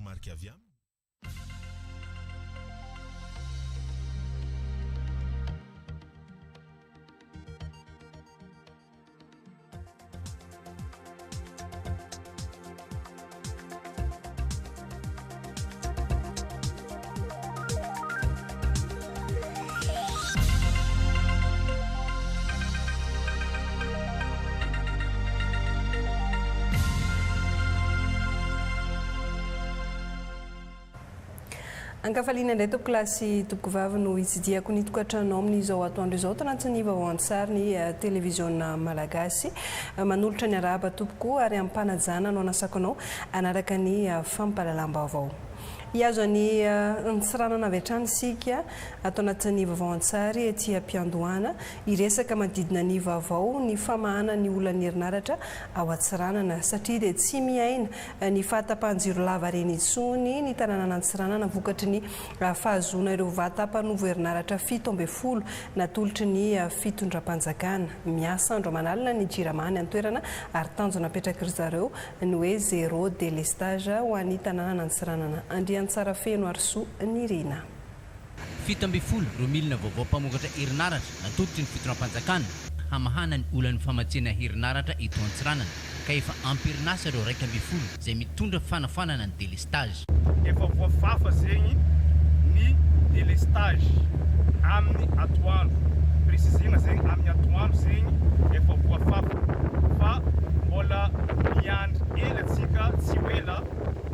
marika avy aminy. Ankafaliana indray tompoko lasy tompoko vavy no hitsidiako ny tokantranao amin'izao atoandro izao tanatin'ny vaoantsary ny televiziona malagasy manolotra ny araba tompoko ary ampanajana no anasakanao anaraka ny fampalalam-baovao. Iazo ny ntsiranana avy hatrany sika atao anatin'ny vaoantsary ety ampiandohana iresaka manodidina ny vaovao ny famahana ny olana herinaratra ao atsiranana satria dia tsy miaina ny fahatapahan-jiro lava reny intsony ny tanàna nantsiranana vokatry ny fahazoana ireo vatam-panovo herinaratra 17 natolotry ny fitondram-panjakana. Miasa andro manalina ny jiramany antoerana ary tanjona apetraka ry zareo ny hoe zéro délestage ho an'ny tanàna nantsiranana. Tsara feno arso ny rena 17 milina vaovao mpamokatra herinaratra natolotry ny fitondram-panjakana hamahana ny olan'ny famatsiana herinaratra eto Antsiranana ka efa amperinasa ireo 12 izay mitondra fanafanana ny délestage. Efa voafafa zegny ny délestage amin'ny atoandro, précisena zegny amin'ny atoandro zegny efa voafafa fa mbola miandry ela antsika tsy ho ela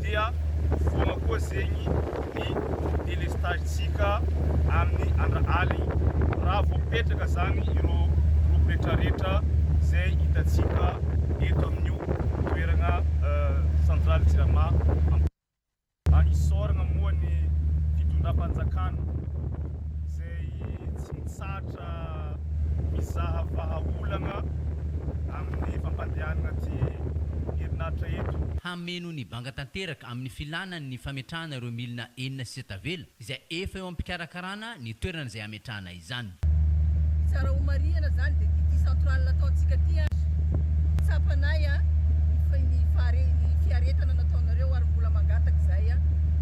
dia voana koa zegny ny délestage tsika amin'ny andra aligny raha voapetraka zany ireo rehetrarehetra zay hitatsika eto amin'io toerana centrale jirama isoragna moa ny fitondram-panjakana zay tsy mitsatra mizaha vahaolagna amin'ny fampandehanana ty herinaratra eto. Hameno ny banga tanteraka amin'ny filanany ny fametrahana ireo milina 4 sy tavela izay efa eo ampikarakarana ny toerana izay ametrahana izany. Tsara omariana zany dia ity centrale ataontsika ty tsapanay ny fiaretana nataonareo ary mbola mangataka izay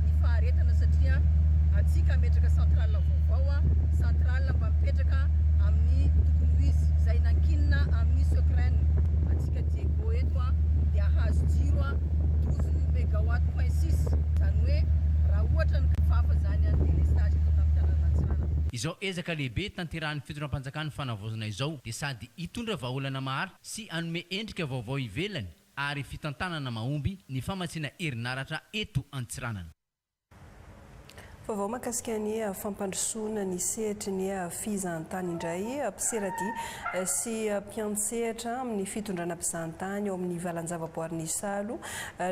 ny faharetana satria antsika ametraka centrale vaovao centrale mba mipetraka amin'ny tokony ho izy izay nankinina amin'ny Ukraine antsika Diego eto dia hahazo jiro 12 mégawatt point 6 zany hoe raha ohatra ny fafa zany any délestage eto amin'ny tanàna Antsiranana. Izao ezaka lehibe tanterahan'ny fitondram-panjakana fanavozana izao dia sady hitondra vahaolana maro sy anome endrika vaovao ivelany ary fitantanana mahomby ny famatsiana herinaratra eto Antsiranana. Vaovao mahakasika ny fampandrosoana ny sehatry ny fizahantany indray mpiserady sy mpiantsehatra amin'ny fitondrana mpizahantany ao amin'ny valanjavaboarin'ny Isalo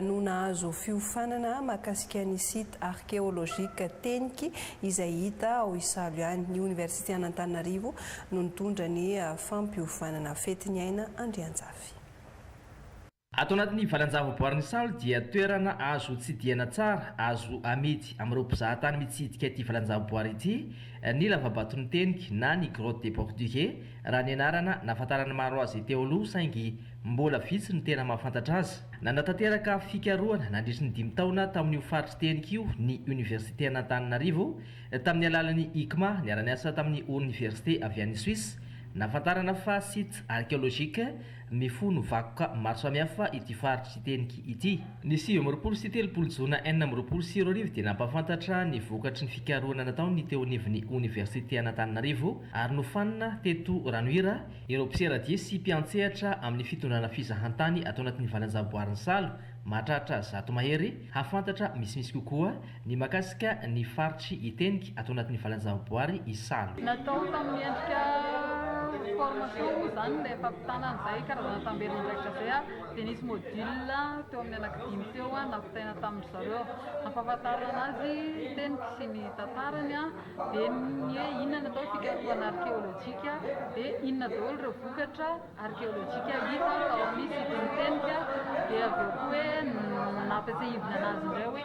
no nahazo fiofanana mahakasika ny site archéologique Teniky izay hita ao Isalo ihany. Ny Université Antananarivo no nitondra ny fampiofanana fetiny aina Andrianjavy. Ato anatin'ny valanjavaboarin'ny Isalo dia toerana azo tsidihana tsara, azo amidy amin'ireo mpizahatany mitsidika ity valanjavaboary ity ny lavabaton'ny Teniky na ny grotte des Portugais raha ny anarana nahafantarana maro azy teo aloha saingy mbola vitsy ny tena mahafantatra azy. Nanatanteraka fikarohana nandritra ny 5 taona tamin'io faritry Teniky io ny Université Antananarivo tamin'ny alalan'ny ICMA niara-niasa tamin'ny Université avy any Suisse nahafantarana fa site archéologique mifono vakoka maro samihafa ity faritry Teniky ity. Ny 7 sy 3 jona 4 dia nampahafantatra ny vokatry ny fikarohana nataony teo anivon'ny Université Antananarivo ary nofanina teto Ranohira ireo mpiserady sy mpiantsehatra amin'ny fitondrana fizahantany atao anatin'ny valanjavaboarin'ny Salo mahatratra zato mahery hafantatra misimisy kokoa ny makasika ny faritry Teniky atao anatin'ny valanjavaboary Isalo. Natao tamin'ny endrika formation zany le fampitana an'izay karazana tambelona ndraikitra zay dia nisy module teo amin'ny anankidimy teo nampitaina tamin'ny zareo ampahafantarana azy Teniky sy ny tantarany dia ny hoe inona natao fikarohana archéologique dia inona daholo ireo vokatra archéologique hita ao amin'ny site-ny Teniky dia aveo koa hoe nampiasaivina anazy indray hoe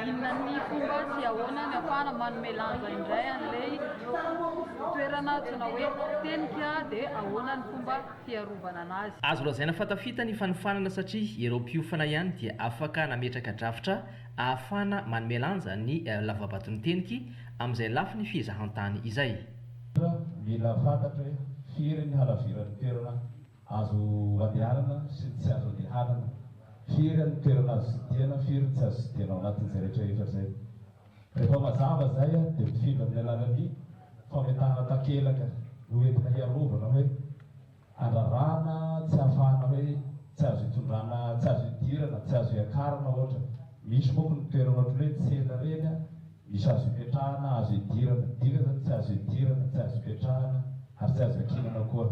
inona ny fomba sy ahoana ny afahana manome lanja indray an'ilay toerana antsoina hoe tenika dia ahoana ny fomba fiarovana anazy. Azo lazaina fa tafita ny fanofanana satria ireo mpiofana ihany dia afaka nametraka drafitra ahafahana manome lanja ny lavabaton'ny teniky amin'izay lafiny fizahantany izay. Mila fantatra hoe firy ny halaviran'ny toerana azo andehanana sy tsy azo andehanana, firy ny toerana azo sidihana, firy tsy azo sidihana ao anatin'izay rehetra rehetra zay. Rehefa mazava zay dia mifindra amin'ny alalan'ny fametahana takelaka hoentina hiarovana hoe andrarana tsy ahafahana hoe tsy azo hitondrana, tsy azo hidirana, tsy azo hiakarana ohatra. Misy moa ny toerana ohatra hoe tsena reny misy azo hipetrahana, azo hidirana, dika zany tsy azo hidirana, tsy azo hipetrahana ary tsy azo hiakinana koa.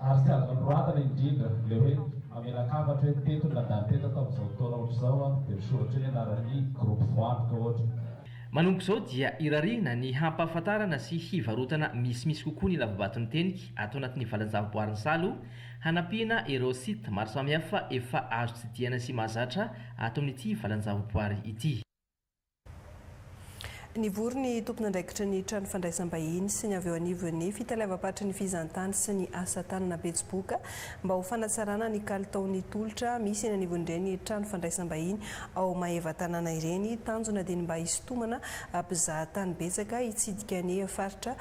Ary tsy azo androatana indrindra le hoe amelakavatra hoe teto nadany teto tamin'izao taona ohatr'izao dia misoratra hoe anaran'ny groupe voantoka ohatra. Manomboka izao dia irarina ny hampahafantarana sy hivarotana misimisy kokoa ny lavabaton'ny teniky atao anatin'ny valanjavaboarin'ny Salo, hanampiana ireo site maro samihafa efa azo tsidihana sy mahazatra atao amin'ity valanjavaboary ity. Nivory ny tompon'andraikitra ny trano fandraisam-bahiny sy ny avy eo anivon'ny fitalavam-patry ny fizahantany sy ny asa tanana Betsiboka mba ho fanatsarana ny kalitaon'ny tolotra misy eny anivon'ireny trano fandraisam-bahiny ao Maheva tanàna ireny, tanjona dia mba hisintomana mpizahatany betsaka hitsidika ny faritra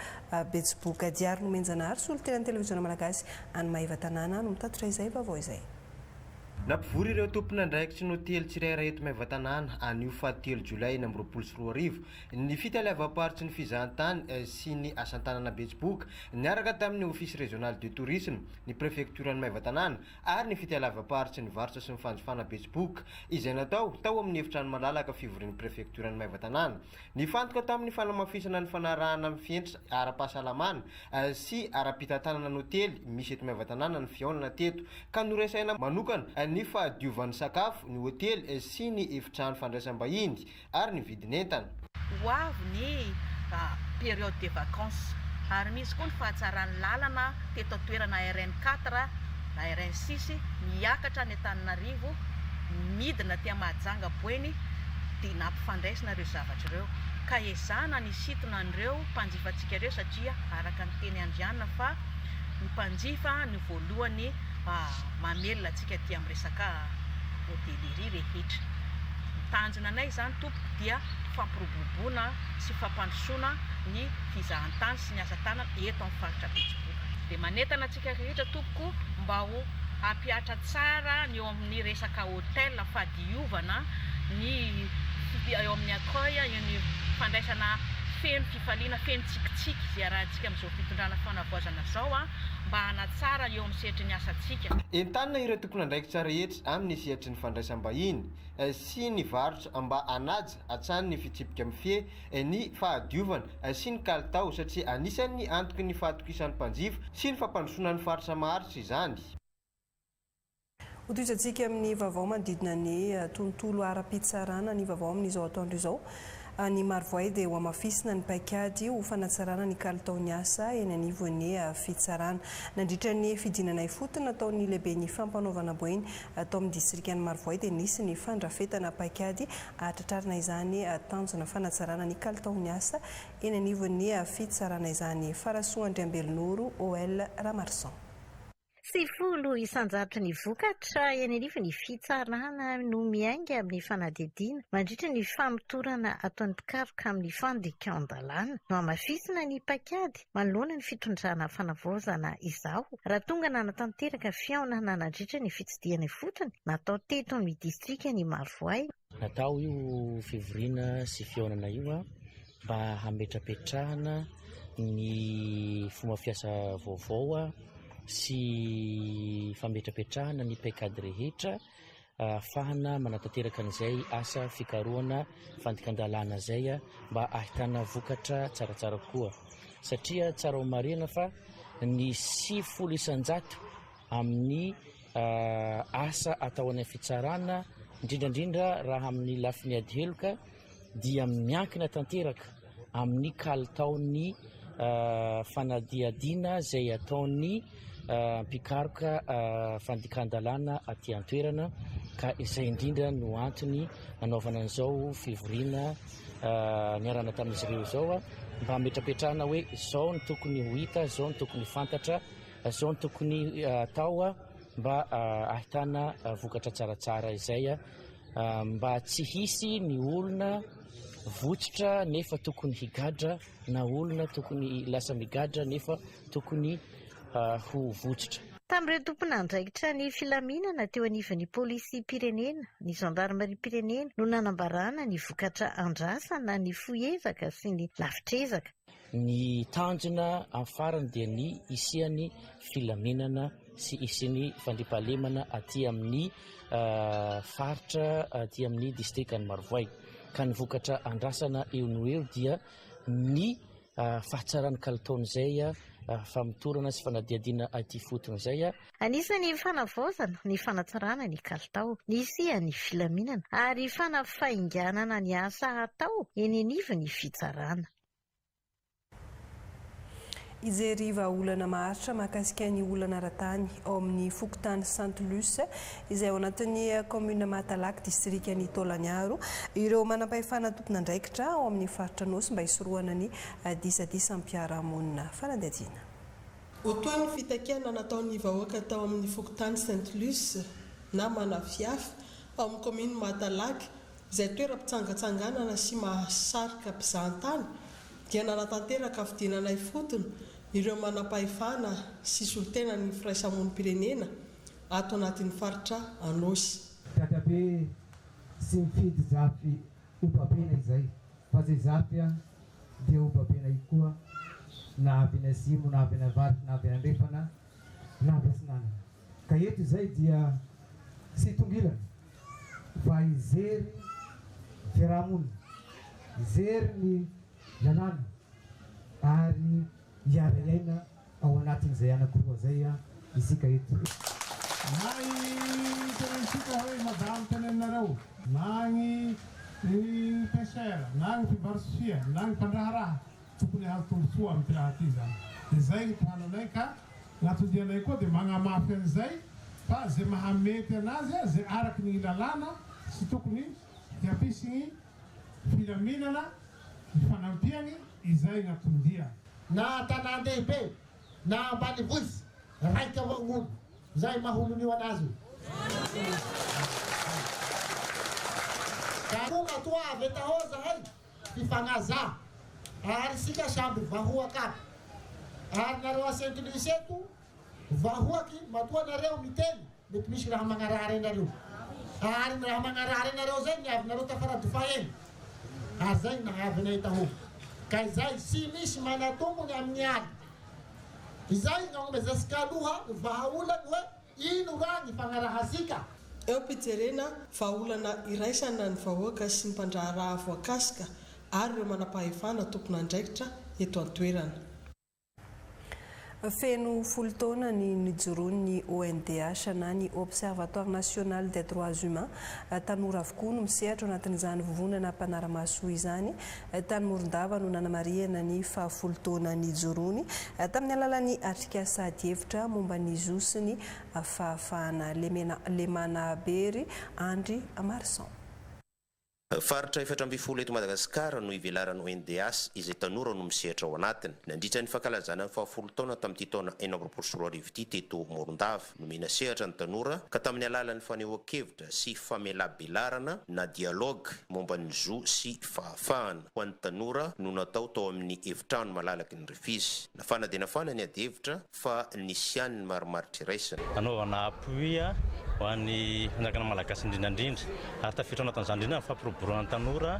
Betsiboka. Diary Nomenjanary, solon-tenan'ny televiziona malagasy any Maheva tanàna no mitatotra izay vaovao izay. Nampivory ireo tompon'andraikitry ny hotely tsirairay eto Maheva tanàna anio fahatelo Jolay 2024 ny fitalavam-paritsy ny fizahantany sy ny asan-tanana Betsiboka niaraka tamin'ny office régional de tourisme, ny préfecture-ny Maheva tanàna ary ny fitalavam-paritsy ny varotra sy ny fanjifana Betsiboka izay natao tao amin'ny efitrano malalaka fivorian'ny préfecture-ny Maheva tanàna. Nifantoka tamin'ny fanamafisana ny fanarahana amin'ny fientra ara-pahasalamana sy ara-pitantanana ny hotely misy eto Maheva tanàna ny fiaonana teto ka noresaina manokana ny fahadiovan'ny sakafo, ny hotely sy ny efitrano fandraisam-bahiny ary ny vidin'entana. Ho avy ny période de vacances ary misy koa ny fahatsaran'ny lalana teto toerana RN4 na RN6 miakatra ny Antananarivo midina tia Mahajanga Boeny dia nampifandraisina ireo zavatra ireo ka ezana ny sitona an'ireo mpanjifantsika ireo satria araka ny teny andrianina fa ny mpanjifa ny voalohany mamelona antsika ty amin'ny resaka hôtellerie rehetra. Tanjona anay zany tompoko dia fampirobobona sy fampandrosoana ny fizahantany sy ny asa tanana eto amin'ny faritra Betsiboka. Dia manentana antsika rehetra tompoko mba ho hampiatra tsara ny eo amin'ny resaka hôtel fadiovana ny eo amin'ny accueil ny fandraisana feno fifaliana, feno tsikitsiky izay arahantsika amin'izao fitondrana fanavoazana zao mba hanatsara eo amin'ny sehatry ny asantsika. Entanina ireo tompon'andraikitra rehetra amin'ny sehatry ny fandraisam-bahiny sy ny varotra mba hanaja hatrany ny fitsipika mifehy ny fahadiovana sy ny kalitao satria anisan'ny antoky ny fahatokisan'ny mpanjifa sy ny fampandrosoana ny faritra maharitra izany. Hotoizantsika amin'ny vaovao manodidina ny tontolo ara-pitsarana ny vaovao amin'izao atoandro izao. Ny Marovoay dia ho amafisina ny paikady ho fanatsarana ny kalitaon'ny asa eny anivon'ny fitsarana. Nandritra ny fidinana ifotony nataon'ny lehibe ny fampanaovana boeny atao amin'ny distrikan'ny Marovoay dia nisy ny fandrafetana paikady ahatratrarina izany tanjona fanatsarana ny kalitaon'ny asa eny anivon'ny fitsarana izany. Farasoa Andriambelonoro, OL Ramarson. 70 isanjato ny vokatra eny anivon'ny fitsarana no miainga amin'ny fanadihadiana mandritra ny famitorana ataon'ny mpikaroka amin'ny fandika an-dalàna no amafisina ny paikady manoloana ny fitondrana fanavaozana izao raha tonga nanatanteraka fiaonana nandritra ny fitsidihana fotony natao teto amin'ny distrika ny Marovoay. Natao io fivoriana sy fiaonana io mba hametrapetrahana ny fomba fiasa vaovao sy fametrapetrahana ny paikady rehetra ahafahana manatanteraka an'izay asa fikarohana fandikan-dalàna zay mba ahitana vokatra tsaratsara koa satria tsara ho marina fa ny 70 isanjato amin'ny asa atao any fitsarana indrindrandrindra raha amin'ny lafiny adiheloka dia miankina tanteraka amin'ny kalitaon'ny fanadihadiana zay ataony mpikaroka fandikan-dalàna aty an-toerana ka izay indrindra no antony nanaovana an'izao fivoriana niarana tamin'izy ireo zao mba hametrapetrahana hoe zao ny tokony ho hita, zao ny tokony fantatra, zao ny tokony atao mba ahitana vokatra tsaratsara izay mba tsy hisy ny olona votsitra nefa tokony higadra na olona tokony lasa migadra nefa tokony ho votsitra. Tamin'ireo tompon'andraikitra ny filaminana teo anivon'ny polisy pirenena, ny gendarmerie pirenena no nanambarana ny vokatra andrasana, ny foezaka sy ny lafitrezaka. Ny tanjona amin'ny farany dia ny isian'ny filaminana sy isian'ny fandriampahalemana aty amin'ny faritra aty amin'ny distriktan'ny Marovoay. Ka ny vokatra andrasana eo no eo dia ny fahatsarany kalitaon'izay famitorana sy fanadiadiana aty fotony izay. Anisany fanavaozana ny fanatsarana ny kalitao, ny isian'ny filaminana ary fanafainganana ny asa atao eny anivon'ny fitsarana. Izery vahaolana maharitra mahakasika ny olana ara-tany ao amin'ny Fokontany Sainte Luce izay ao anatin'ny commune Matalaky distriktan'ny Tolagnaro. Ireo manam-pahefana tompon'andraikitra ao amin'ny faritra Nosy mba hisorohana ny disadisa am-piarahamonina fanadihadiana. Otoany fitakiana nataon'ny vahoaka tao amin'ny Fokontany Sainte Luce na Manafiafy ao amin'ny commune Matalaky izay toeram-pitsangatsanganana sy mahasarika mpizahatany dia nanatanteraka fidinana ifotony ireo manam-pahefana sy solitena ny firaisamonim-pirenena ato anatin'ny faritra Anosy. Dadabe sy mifidy zafy obabena izay fa zay zafy dia obabena ikoa na avy ny azimo na avy ny avaritra na avy ny andrefana na avy asinana. Ka eto izay dia sy tongilana fa izery fiarahamonina, izery ny lalàna ary hiara-iaina ao anatin'izay anankiroa zay isika eto. Na ny tenensika hoe madamo tenenareo, na ny pêcheur, na ny fivarotsofia, na ny mpandraharaha tokony hazo tombontsoa amin'ny raha ty zany. Dia zay ny mpananay ka gn'atodianay koa dia magnamafy an'izay fa zay mahamety anazy zay araky ny lalàna sy tokony hiampisy ny filaminana ny fanampiany izay gn'atondia. Na tanan-dehibe na ambanivohitsy raika avao gn'olo zay maholo anazy. Ka tonga toa avy etahoza hay fifanaza ary sika samby vahoaka aby. Ary nareo a Sainte Luce eto vahoaky matoa nareo miteny mety misy raha magnarary anareo. Ary ny raha magnarary anareo zay ny avy nareo tafaradifa eny. Ary zay nahavinay tahoaka. Ka izay sy misy manatombony amin'ny aly. Izay gn'aombe zasika aloha vahaolana hoe ino raha ny fagnarahasika. Eo ampijerena vahaolana iraisana ny vahoaka sy ny mpandraharaha voakasika ary ireo manam-pahefana tompon'andraikitra eto an-toerana. Feno folo taona ny nijoroan'ny ONDH na ny Observatoire National des Droits Humains tanora avokoa no misehatra ao anatin'izany vovonana mpanaramaso izany. Tany Morondava no nanamariana ny fahafolo taona nijoroany tamin'ny alalan'ny atrika sady hevitra momba ny zosiny fahafahana Lemana Bery Andry Marsan. Faritra 7 eto Madagasikara no ivelarany ONDH izay tanora no misehatra ao anatiny. Nandritra ny fankalazana ny fahafolo taona tamin'ity taona 2024 ity teto Morondava no mena sehatra ny tanora ka tamin'ny alalan'ny fanehoan-kevitra sy famelabelarana na dialogue momba ny zo sy fahafahana ho an'ny tanora no natao tao amin'ny efitrano malalaky ny Rifisy. Nafana dia nafana ny ady hevitra fa nisy ihany ny marimaritra iraisana. Anaovana appui ho an'ny fanjakana malagasy indrindrandrindra ary tafiditra ao anatin'izany indrindra fampiroboroana ny tanora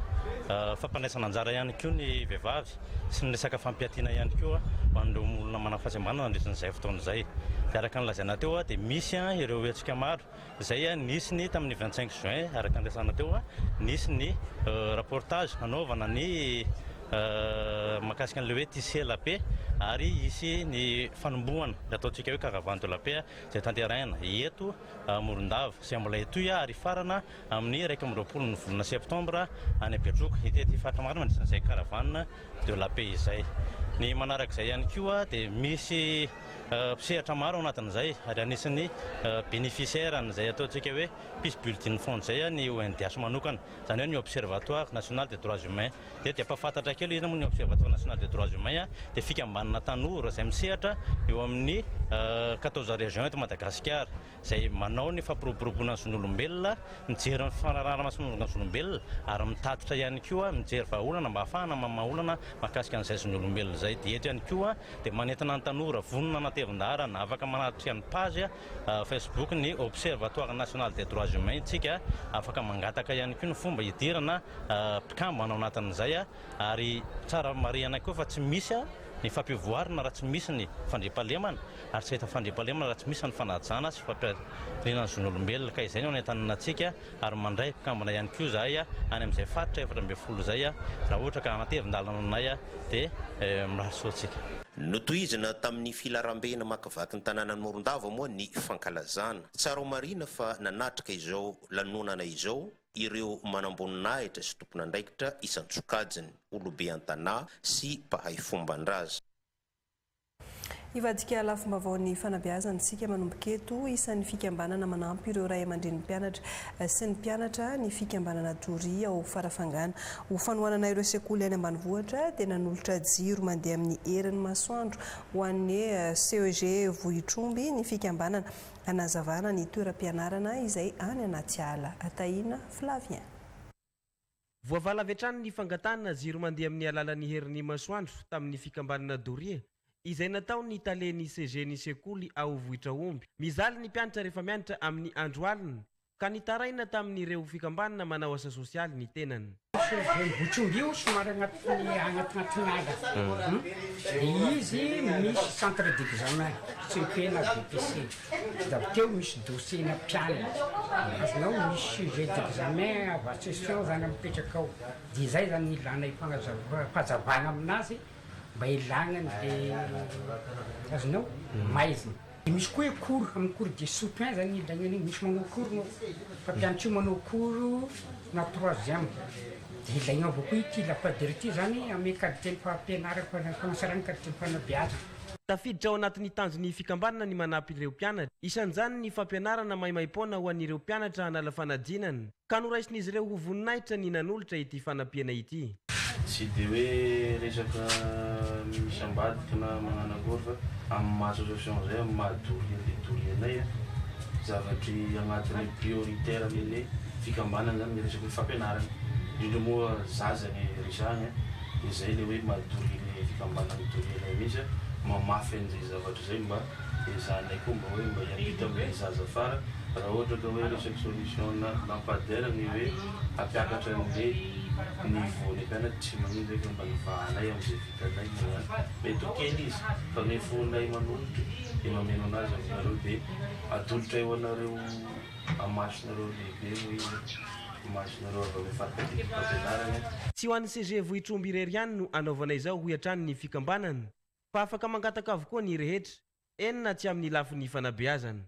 fampandraisana anjara ihany koa ny vehivavy sy ny resaka fampiatiana ihany koa ho an'ireo olona manam-pahasembanana andritran'izay fotoana izay. Araka ny lazaina teo dia misy ireo hetsika maro izay nisy ny tamin'ny 25 juin araka ny resana teo nisy ny reportage anaovana ny makasika an'ilay hoe tisser la paix ary isy ny fanombohana ataontsika hoe caravane de la paix izay tanterahina eto Morondava sy mbola eto ary farana amin'ny 1 ny volana septembre any Betroka. Ity faritra maro mandritra izay caravane de la paix izay. ny manarak'izay ihany koa dia misy mpisehatra maro ao anatin'izay ary anisan'ny bénéficiaire n'izay ataontsika hoe pis bulletin fond zay ny ONDH manokana zany hoe ny observatoire national des droits humains dia ampahafantatra kely izy ny observatoire national des droits humains dia fikambanana tanora izay misehatra eo amin'ny 14 région eto Madagasikara izay manao ny fampiroboroboana ny zon'olombelona mijery ny fanarahana ny zon'olombelona ary mitatitra ihany koa mijery vahaolana mba ahafahana mamaolana mahakasika an'izay zon'olombelona izay dia eto ihany koa dia manentana ny tanora vonona anatevindarana afaka manatitra ny page Facebook ny observatoire national des droits humains tsika afaka mangataka ihany koa ny fomba hidirana mpikambana ao anatin'izay ary tsara marihana koa fa tsy misy ny fampivoarana raha tsy misy ny fandriampahalemana ary tsy hita fandriampahalemana raha tsy misy ny fanajana sy fampirina ny zon'olombelona ka izay no anentanana antsika ary mandray mpikambana ihany koa zahay any amin'izay faritra 7 zay raha ohatra ka anatevin-dalana anay dia mirahasoantsika. Notoizina tamin'ny filarambena makavaky ny tanànan'ny Morondava moa ny fankalazana. Tsara marina fa nanatrika izao lanonana izao ireo manamboninahitra sy tompon'andraikitra isan-tsokajiny, olobe an-tanà sy mpahay fomban-draza. Ivadika lafim-baovao ny fanabeazana isika manomboka eto isan'ny fikambanana manampy ireo ray aman-dreny mpianatra sy ny mpianatra ny fikambanana Doria ao Farafangana ho fanohanana ireo sekoly any ambanivohitra dia nanolotra jiro mandeha amin'ny herin'ny masoandro ho an'ny CEG Vohitromby ny fikambanana hanazavana ny toeram-pianarana izay any anaty ala. Ataina Flavien. Voavala avy hatrany ny fangatana jiro mandeha amin'ny alalan'ny herin'ny masoandro tamin'ny fikambanana Doria izay natao ny talen'ny CEG ny sekoly ao Vohitra Omby. Mizaly ny mpianatra rehefa mianatra amin'ny andro alina ka nitaraina tamin'ireo fikambanana manao asa sosialy ny tenany. Vohitromby somary agnatin'ala. Izy misy centre d'examen CP na BPC. Davy misy dossier na mpianatra. Azonao misy sujet d'examen ava session zany mipetraka ao. Dia izay zany ilana fahazavana aminazy mba ilagnany dia azonao maizina. Misy koa cours amin'ny cours de soutien zany ilagnany misy manao cours no fa mpianatra io manao cours na 3e dia ilaigna avao koa ity lapadira ity zany ame qualité ny fampianarana fanasarany qualité ny fanabeazana. Tafiditra ao anatin'ny tanjon'ny fikambanana ny manampy ireo mpianatra. Isan'izany ny fampianarana maimaimpoana ho an'ireo mpianatra hanala fanadinana ka noraisin'izy ireo ho voninahitra ny nanolotra ity fanampiana ity. Tsy dia hoe resaka misy ambadika na magnano akory fa amin'ny association zay amin'ny mahadoria dia dorianay zavatry agnatin'ny prioritaire amin'ilay fikambanana zany ny resaka fampianarana. Indrindra moa zaza ny resahany dia izay ilay hoe mahadoria ilay fikambanana dorianay mihitsy mamafy an'izay zavatra izay mba ezanay koa mba hoe mba hiampita amin'ilay zaza afara raha ohatra ka hoe resaka solution lampadaire ny hoe hampiakatra an'ilay niveau ny mpianatra tsy manino rehefa mba nivahanay amin'izay vitanay mety ho kely izy fa ny fonay manolotra dia mameno anazy aminareo dia atolotra eo anareo amasinareo lehibe hoe masinareo avy amin'ny fampianarana. Tsy ho an'ny CEG Vohitromby irery ihany no anaovana izao ho hatrany ny fikambanana fa afaka mangataka avokoa ny rehetra enina tsy amin'ny lafin'ny fanabeazana.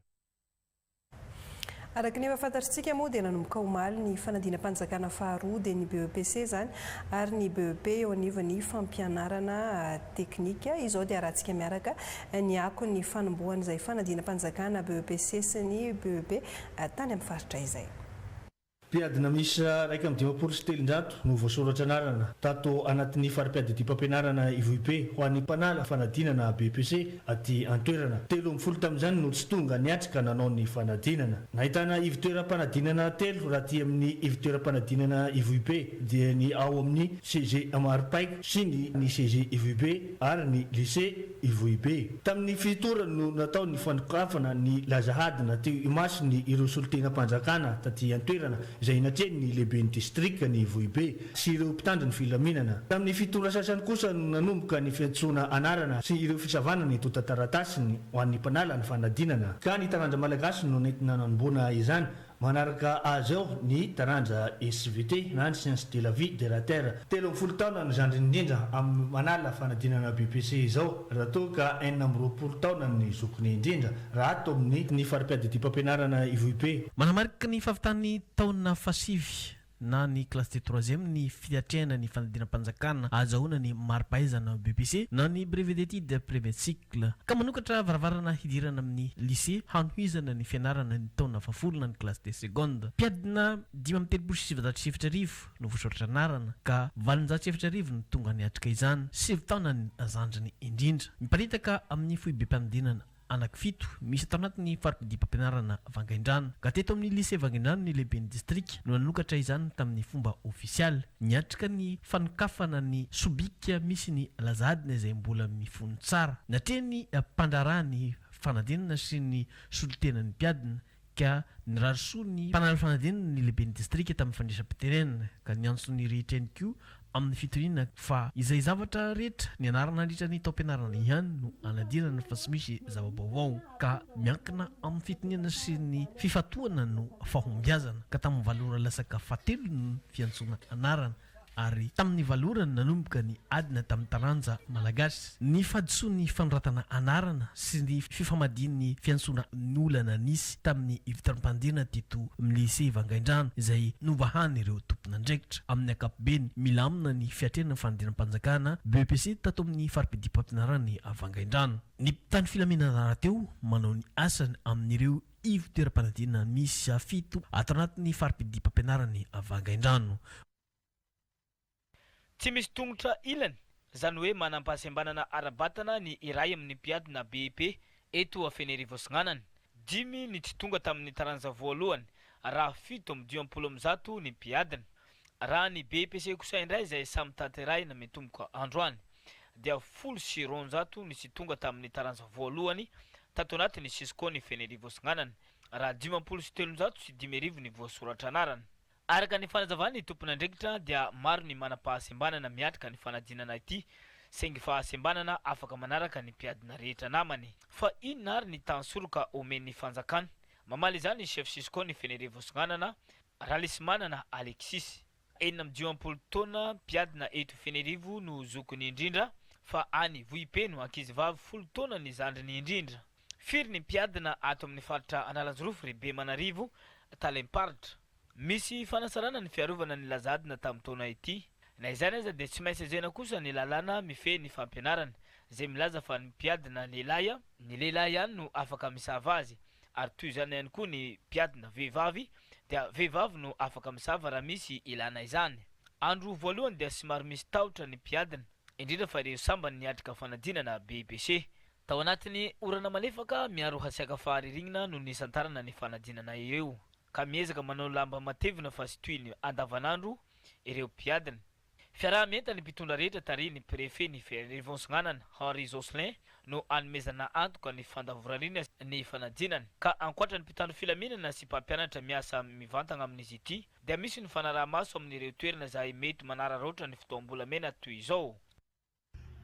Araka ny efa fantatritsika moa dia nanomboka omaly ny fanadina-panjakana faharoa dia ny BEPC zany ary ny BEP eo anivon'ny fampianarana teknika. Izao dia arahantsika miaraka ny ako ny fanombohan'izay fanadina-panjakana BEPC sy ny BEP tany amin'ny faritra izay. Mpiadina misa 1.7 no voasoratra anarana tato anatin'ny fari-piady mpampianarana IVP ho an'ny mpanala fanadinana BPC aty antoerana. 13 tamin'izany no tsy tonga niatrika nanao ny fanadinana. Nahitana ivitoeram-panadinana 3 raha ty amin'ny ivitoeram-panadinana IVP dia ny ao amin'ny CG Amaripaika sy ny CG IVP ary ny lycée IVP. Tamin'ny fitorana no natao ny fanokafana ny lazahadina teo imasiny ireo solitenam-panjakana taty antoerana izay natreny ny lehiben'ny distrika ny VIB sy ireo mpitandro ny filaminana. Tamin'ny fitora sasany kosa no nanomboka ny fiantsoana anarana sy ireo fisavana ny tota-taratasiny ho an'ny mpanala ny fanadinana. Ka ny taranja malagasy no nentina nanomboana izany. Manaraka azy ao ny taranja SVT na ny science de la vie de la terre. 13 taona ny zandry indrindra amin'ny manala fanadinana BPC izao raha toa ka 19 taona ny zokony indrindra raha ato amin'ny fari-piady mpampianarana IVP. Manamarika ny fahavitan'ny taona fasivy na ny classe de 3e ny fiatrehana ny fanadinam-panjakana azahoana ny mari-pahaizana BPC na ny brevet d'études premier cycle ka manokatra varavarana hidirana amin'ny lycée hanohizana ny fianarana ny taona fahafolona ny classe de seconde mpiadina 537 no voasoratra anarana ka 707 no tonga ny atrika izany 7 taona ny azandrany indrindra miparitaka amin'ny foibe mpanadinana anankifito misy atao anatin'ny farim-pidipam-pianarana Vangaindrano ka teto amin'ny lycée Vangaindrano ny lehiben'ny district no nanokatra izany tamin'ny fomba ofisialy niatrika ny fanokafana ny sobika misy ny lazadina izay mbola mifono tsara natria ny mpandrarany fanadinana sy ny solitenan'ny mpiadina ka nirarosoa ny mpanala fanadinana ny lehiben'ny district tamin'ny fandraisam-pitenenana ka niantso ny rehetra ihany koa amin'ny fitorinana fa izay zavatra rehetra ny anarana andritra ny taom-pianarana ihany no anadinana fa tsy misy zava-baovao ka miankina amin'ny fitoniana sy ny fifatoana no fahombiazana ka tamin'ny valora lasaka fahatelo no fiantsoana anarana ary tamin'ny valorany nanomboka ny adina tamin'ny taranja malagasy ny fadisoa ny fanoratana anarana sy ny fifamadin'ny fiantsoana ny olana nisy tamin'ny ivitaram-pandina teto amin'ny lycée Vangaindrano izay novahany ireo tompon'andraikitra amin'ny ankapobeny milamina ny fiatrehana fanadinam-panjakana BPC tato amin'ny farim-pidipam-pianarana Vangaindrano ny mpitandro filaminana rahateo manao ny asany amin'ireo iviteram-panadinana misy fito ato anatin'ny farim-pidipam-pianarana Vangaindrano. Tsy misy tongotra ilany zany hoe manam-pahasembanana ara-batana ny iray amin'ny mpiadina BP eto Afenerivo Atsinanana 5 ny tsy tonga tamin'ny taranja voalohany raha 7 ny mpiadina raha ny BPC kosa indray izay samy tanteray na mitomboka androany dia 19 ny tsy tonga tamin'ny taranja voalohany tato anatin'ny Cisco ny Afenerivo Atsinanana raha 17 sy 5,000 ny voasoratra anarana. Araka ny fanazavana ny tompon'andraikitra dia maro ny manam-pahasembanana miatrika ny fanadinana ity saingy fahasembanana afaka manaraka ny mpiadina rehetra namany fa inona ary ny tansoroka omen'ny fanjakana mamaly izany ny chef Cisco ny Afenerivo Atsinanana Ralisimana Alexis 19 taona mpiadina eto Afenerivo no zokony indrindra fa any Vohipeno ankizivavy 10 taona ny zandriny indrindra firy ny mpiadina ato amin'ny faritra Analanjorofo Bemanarivo Talemparitra misy fanasarana ny fiarovana ny lazadina tamin'ny taona ity na izany aza dia tsy maintsy zena kosa ny lalàna mifehy ny fampianarana izay milaza fa ny mpiadina lehilahy ihany no afaka misava azy ary toy izany ihany koa ny mpiadina vehivavy dia vehivavy no afaka misava raha misy ilana izany. Andro voalohany dia somary misy tahotra ny mpiadina indrindra fa ireo sambany niatrika fanadinana BPC tao anatiny orana malefaka miaro hasiaka faharirinina no nisantarana ny fanadinana eo ka miezaka manao lamba matevina fa sy toy ny andavanandro ireo mpiadina. Fiaraha-mienta ny mpitondra rehetra tary ny prefet ny Afenerivo Atsinanana Henri Jocelyn no anomezana antoka ny fandavorariana ny fanadinana ka ankoatra ny mpitandro filaminana sy mpampianatra miasa mivantana amin'izy ity dia misy ny fanaraha-maso amin'ireo toerana izay mety manararoatra ny fotoam-bolamena toy izao.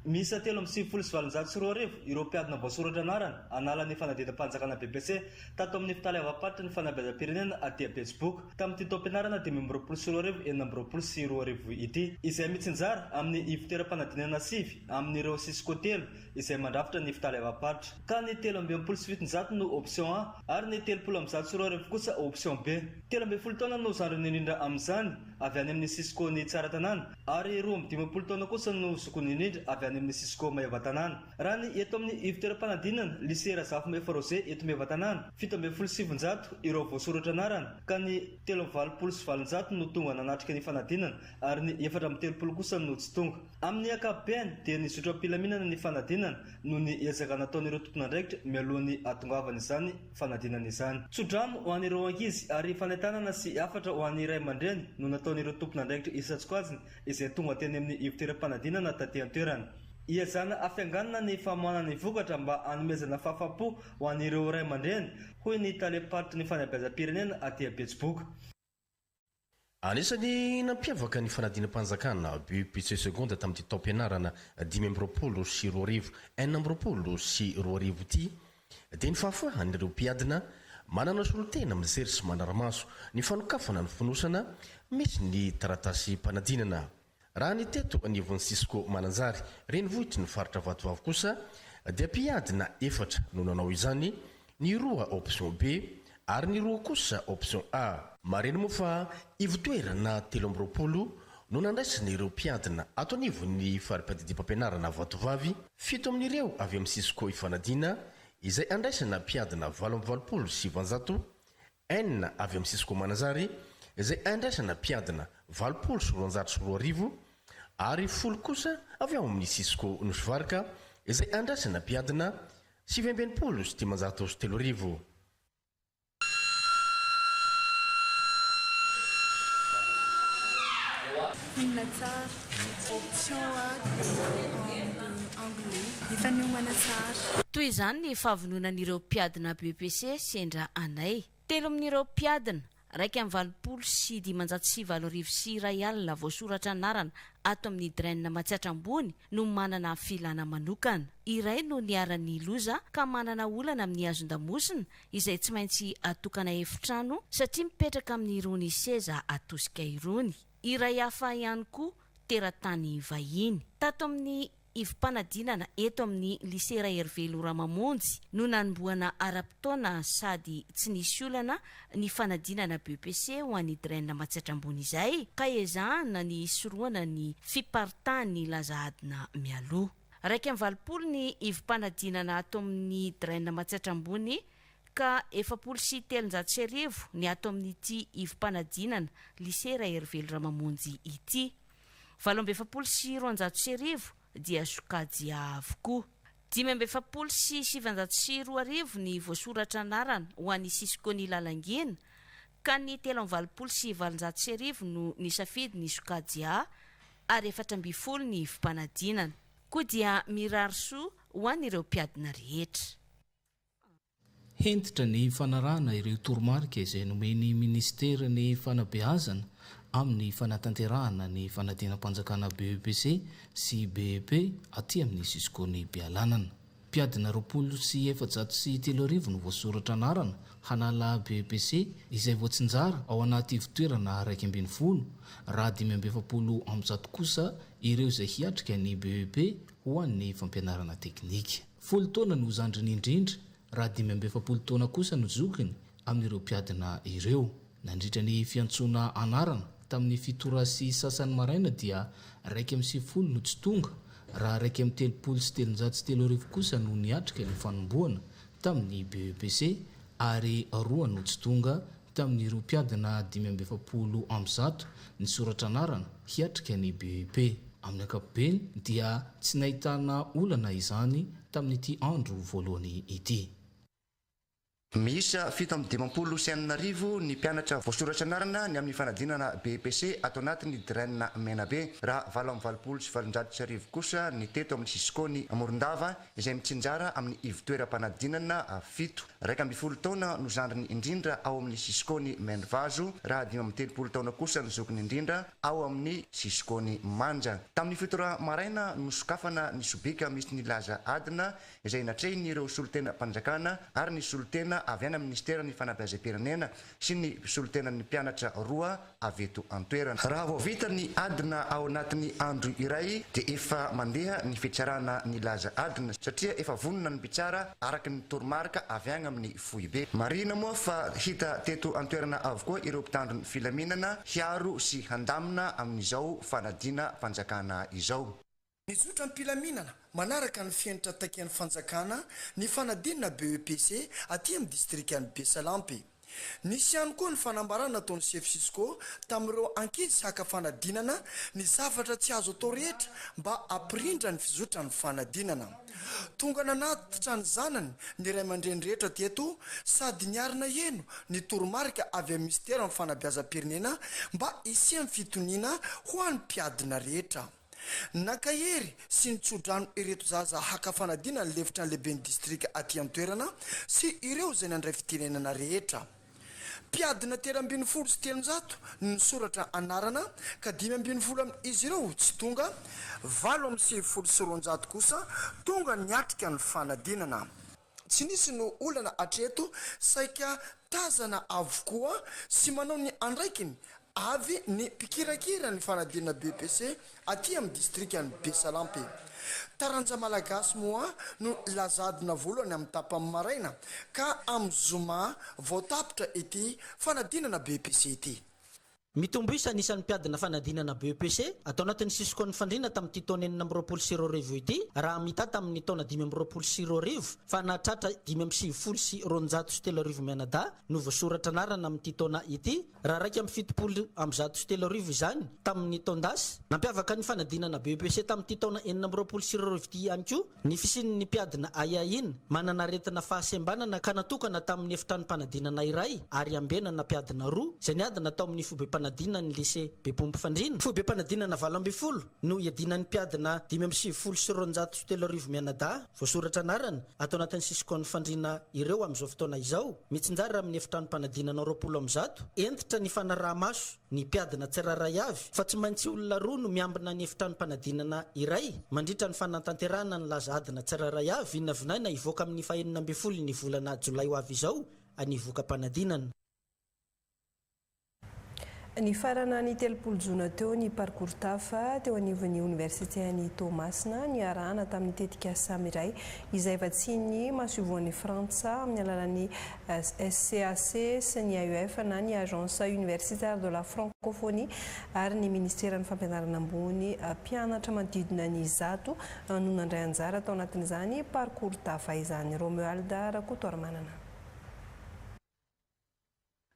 Misa 7,7 ireo mpiadina voasoratra anarana analan'ny fanadinam-panjakana BPC tato amin'ny fitaly avaparitra ny fanabeazam-pirenena aty Facebook tamin'ity taom-pianarana 2024 ity izay mitsinjara amin'ny iviteram-panadinana sivy amin'ireo Cisco 3 izay mandrafitra ny fitaly avaparitra ka ny 13,7 no option A ary ny 13,7 kosa option B. 13 taona no zandriny indrindra amin'izany avy any amin'ny Cisco ny tsara tanàna ary 12 taona kosa no zokony indrindra avy any amin'ny Cisco Maivatanana. Raha ny eto amin'ny iviteram-panadinana lycée Razafy Mefarosé eto Maivatanana 17,700 ireo voasoratra anarana ka ny 3,700 no tonga nanatrika ny fanadinana ary ny 4,30 kosa no tsy tonga. Amin'ny ankapobeny dia ny zotram-pilaminana ny fanadinana no ny ezaka nataon'ireo tompon'andraikitra mialohan'ny atongavana izany fanadinana izany. Tsodrano ho an'ireo ankizy ary fanentanana sy afatra ho an'ny ray aman-dreny no nataon'ireo tompon'andraikitra isan-tsokazy izay tonga teny amin'ny iviteram-panadinana taty an-toerana. Iazana afianganana ny famohanana ny vokatra mba hanomezana fahafa-po ho an'ireo ray aman-dreny hoy ny taleparitra ny fanabeazam-pirenena aty Facebook. Anisany nampiavaka ny fanadinam-panjakana BPC seconde tamin'ity taom-pianarana 10 sy 20 sy 20 ity dia ny fahafahan'ireo mpiadina manana solotena mijery sy manara-maso ny fanokafana ny fonosana misy ny taratasy mpanadinana. Raha ny teto anivon'ny Cisco Mananjary reny vohitry ny faritra Vatovavy kosa dia mpiadina 4 no nanao izany, ny 2 option B ary ny roa kosa option A. Mareny moa fa ivotoerana 13 no nandraisana ireo mpiadina ato anivo ny fari-padidim-pampianarana vatovavy 7 amin'ireo avy amin'ny Sisco Ifanadina izay andraisana mpiadina 8 sy 700, 9 avy amin'ny Sisco Manazary izay andraisana mpiadina 20 sy 200 ary 10 kosa avy amin'ny Sisco Nosvarika izay andraisana mpiadina 700 sy 503. Toy izany ny fahavononan'ireo mpiadina BEPC sendra anay 3 amin'ireo mpiadina 180 sy 507 sy R1 voasoratra anarana ato amin'ny draine Matsiatra Ambony no manana filana manokana. Iray no niaran'ny loza ka manana olana amin'ny azon-damosina izay tsy maintsy atokana efitrano satria mipetraka amin'ny irony seza atosika irony. Iray hafa ihany koa teratany vahiny. Tato amin'ny ivim-panadinana eto amin'ny lycée Ray Hervé Loramamonjy no nanomboana ara-potoana sady tsy nisy olana ny fanadinana BEPC ho an'ny draine Matsiatra Ambony izay ka ezahana ny soroana ny fiparitany lazahadina mialoha. 180 ny ivim-panadinana ato amin'ny draine Matsiatra Ambony ka 703 ny ato amin'ity ivim-panadinana lycée Ray Hervé Loramamonjy ity. 770 dia sokajy avokoa. 570 sy 702 ny voasoratra anarana ho an'ny Sisco ny Lalangina ka ny 320 sy 700 no nisafidy ny sokajy ary 420 ny ivim-panadinana. Koa dia mirary soa ho an'ireo mpiadina rehetra. Hentitra ny fanarahana ireo toromarika izay nomeny ministera ny fanabeazana amin'ny fanatanterahana ny fanadinam-panjakana BEPC sy BEP aty amin'ny Sisco ny Bialanana. Mpiadina 20 sy 703 no voasoratra anarana hanala BEPC izay voatsinjara ao anaty ivotoerana 120 raha 570 kosa ireo izay hiatrika ny BEP ho an'ny fampianarana teknika. 10 taona no zandriny indrindra raha 570 taona kosa no zokiny amin'ireo mpiadina ireo. Nandritra ny fiantsona anarana tamin'ny fitora sy sasany maraina dia 110 no tsy tonga raha 130 sy 703 kosa no niatrika ny fanomboana tamin'ny BEPC ary 2 no tsy tonga tamin'ireo mpiadina 570 ny soratra anarana hiatrika ny BEP. Amin'ny ankapobeny dia tsy nahitana olana izany tamin'ity andro voalohany ity. Miisa 750 ny mpianatra voasoratra anarana ny amin'ny fanadinana BEPC ato anatin'ny draine Menabe raha 720 sy 703 kosa ny teto amin'ny Sisco ny Morondava izay mitsinjara amin'ny ivotoeram-panadinana 7. 12 taona no zandriny indrindra ao amin'ny Sisco ny Menvazo raha 13 taona kosa no zokiny indrindra ao amin'ny Sisco ny Manja. Tamin'ny fitora maraina no sokafana ny sobika misy ny laza adina izay natrehiny ireo solotena mpanjakana ary ny solotena avy any amin'ny ministera ny fanabeazam-pirenena sy ny solotena ny mpianatra 2 avy eto an-toerana. Raha vao vita ny adina ao anatin'ny andro iray dia efa mandeha ny fitsarana ny laza adina satria efa vonona ny mpitsara araka ny toromarika avy any amin'ny foibe. Marina moa fa hita teto an-toerana avokoa ireo mpitandro ny filaminana hiaro sy handamina amin'izao fanadina fanjakana izao. Mizotra ny mpilaminana manaraka ny fienitra takian'ny fanjakana ny fanadinana BEPC aty amin'ny distrikan'ny Besalampy. Nisy ihany koa ny fanambarana ataon'ny chef Sisco tamin'ireo ankizy haka fanadinana ny zavatra tsy azo atao rehetra mba hampirindra ny fizotra ny fanadinana. Tonga nanatitra ny zanany ny ray aman-dreny rehetra teto sady niarina eno ny toromarika avy amin'ny ministera ny fanabeazam-pirenena mba isian'ny fitoniana ho an'ny mpiadina rehetra. Nakahery sy nitsodrano ireto zaza haka fanadina ny lefitra ny lehiben'ny distrika aty an-toerana sy ireo izay nandray fitenenana rehetra. Mpiadina 320 sy 300 ny soratra anarana ka 520 amin'izy ireo tsy tonga, 770 kosa tonga niatrika ny fanadinana. Tsy nisy no olana atreto saika tazana avokoa sy manao ny andraikiny avy ny mpikirakira ny fanadinana BEPC aty amin'ny distrikany Besalampy. Taranja malagasy moa no lazadina voalohany amin'ny tapany maraina ka amin'ny zoma voatapitra ity fanadinana BEPC ity. Mitombo isa anisan'ny mpiadina fanadinana BEPC atao anatin'ny sisikony fandrina tamin'ity taona 420 ity raha mitata amin'ny taona 520 fa nahatratra 570 menada no voasoratra anarana amin'ity taona ity raha raiky amin'ny 770 izany tamin'ny taondasy nampiavaka ny fanadinana BEPC tamin'ity taona 420 ity ihany koa ny fisian'ny mpiadina ayaina manana aretina fahasembanana ka natokana tamin'ny efitrano mpanadinana iray ary ambenana mpiadina roa izay niadina tao amin'ny fobe panadinana ny lycée Bepombo Fandrina. Fobe panadinana 20 no iadinan'ny mpiadina 570 menada voasoratra anarana atao anatin'ny sisikony fandrina ireo amin'izao fotoana izao mitsinjara amin'ny efitrano panadinana 20 entitra ny fanaraha-maso ny mpiadina tsiraray avy fa tsy maintsy olona roa no miambina ny efitrano panadinana iray mandritra ny fanatanterahana ny lazadina tsiraray avy vinavinaina ivoaka amin'ny 12 ny volana jolay ho avy izao anivoaka panadinana. Ny farana ny 30 jona teo ny parcours tafa teo anivon'ny université ny Tomasina ny arahana tamin'ny tetika samiray izay vatsiny masivoan'ny Frantsa amin'ny alalan'ny SCAC sy ny AUF na ny agence universitaire de la francophonie ary ny ministère ny fampianarana ambony mpianatra manodidina ny zato no nandray anjara tao anatin'izany parcours tafa izany. Romuald Rakotoarmanana.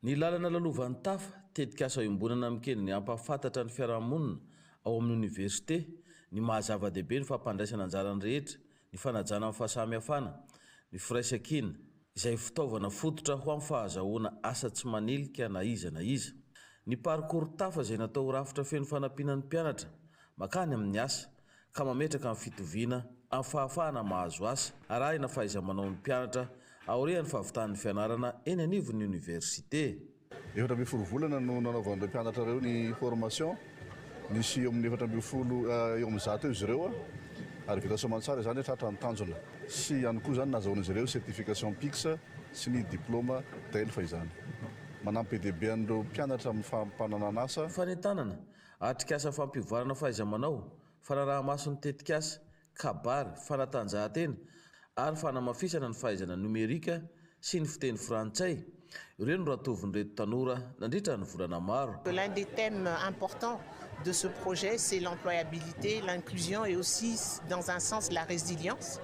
Ny lalana lalovan'ny tafa tetika asa iombonana mikeny ny ampahafantatra ny fiarahamonina ao amin'ny université ny mahazava-dehibe ny fampandraisana anjarany rehetra ny fanajana amin'ny fahasamihafana ny firaisan-kina izay fitaovana fototra ho amin'ny fahazahoana asa tsy manilika na iza na iza. Ny parcours tafa izay natao rafitra feno fanampinan'ny mpianatra makany amin'ny asa ka mametraka amin'ny fitoviana amin'ny fahafahana mahazo asa arahina fahaiza-manao ny mpianatra aorian'ny fahavitahan'ny fianarana eny anivon'ny université. Efatra ambin'ny folo volana no nanaovan'ireo mpianatra ireo ny formation nisy eo amin'ny efatra ambin'ny folo eo amin'ny zato eo izy ireo ary vita soamantsara izany tratra ny tanjona sy ihany koa izany nahazoana izy ireo certification PIX sy ny diplôma DELF izany manampy PDB an'ireo mpianatra amin'ny fampanana asa. Fanentanana atrika asa fampivoarana fahaiza-manao fanaraha-maso ny tetika asa kabary fanatanjahantena ary fanamafisana ny fahaizana numerika sy ny fiteny frantsay ireo no ratovin'ireto tanora nandritra ny volana maro. L'un des thèmes importants de ce projet, c'est l'employabilité, l'inclusion et aussi, dans un sens, la résilience.